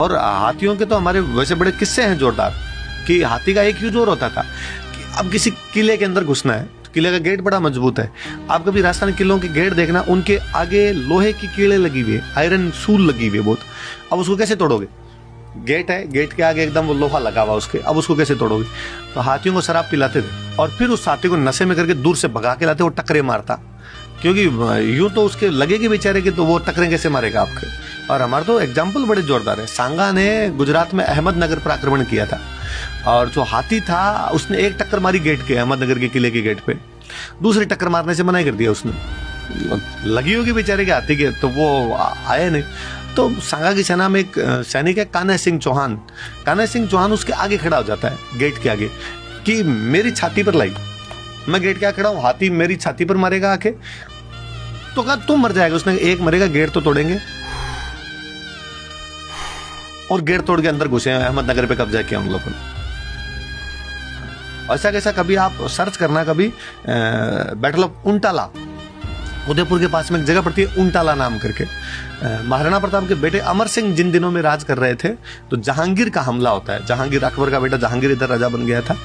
और हाथियों के तो हमारे वैसे बड़े किस्से हैं जोरदार कि हाथी का एक ही जोर होता था कि अब किसी किले के अंदर घुसना है तो किले का गेट बड़ा मजबूत है। आप कभी राजस्थान किलों के गेट देखना, उनके आगे लोहे की कीड़े लगी हुई है, आयरन सूल लगी हुई है बहुत। अब उसको कैसे तोड़ोगे? गेट है, गेट के आगे एकदम वो लोहा लगा हुआ उसके, अब उसको कैसे तोड़ोगे? तो हाथियों को शराब पिलाते थे और फिर उस हाथी को नशे में करके दूर से भगा के लाते, वो टकरे मारता, क्योंकि यूं तो उसके लगेगी बेचारे की, तो वो टकरे कैसे मारेगा आपके। और हमारे तो एग्जाम्पल बड़े जोरदार है। सांगा ने गुजरात में अहमदनगर पर आक्रमण किया था और जो हाथी था उसने एक टक्कर मारी गेट के, अहमदनगर के किले के गेट पे, दूसरी टक्कर मारने से मना कर दिया उसने। लगी होगी बेचारे के हाथी के, तो वो आए नहीं। तो सांगा की सेना में एक सैनिक है कान्हा सिंह चौहान। कान्हा सिंह चौहान उसके आगे खड़ा हो जाता है गेट के आगे कि मेरी छाती पर लाई, मैं गेट के आगे खड़ा हूं, हाथी मेरी छाती पर मारेगा आके, तो कहा तुम मर जाएगा। उसने एक मरेगा, गेट तो तोड़ेंगे। और गेट तोड़ के अंदर घुसे, अहमदनगर पे कब्जा किया उन लोगों ने। ऐसा कैसा कभी आप सर्च करना, कभी बैटल ऑफ उंटाला, उदयपुर के पास में एक जगह पड़ती है उंटाला नाम करके। महाराणा प्रताप के बेटे अमर सिंह जिन दिनों में राज कर रहे थे तो जहांगीर का हमला होता है। जहांगीर, अकबर का बेटा जहांगीर इधर राजा बन गया था,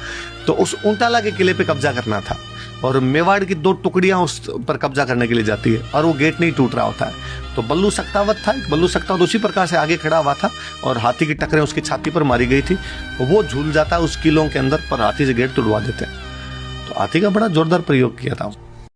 तो उस उंटाला के किले पे कब्जा करना था और मेवाड़ की 2 टुकड़ियां उस पर कब्जा करने के लिए जाती है और वो गेट नहीं टूट रहा होता है। तो बल्लू सक्तावत था, बल्लू सक्तावत उसी प्रकार से आगे खड़ा हुआ था और हाथी की टक्करें उसकी छाती पर मारी गई थी। वो झूल जाता उस किलों के अंदर, पर हाथी से गेट तोड़वा देते। तो हाथी का बड़ा जोरदार प्रयोग किया था।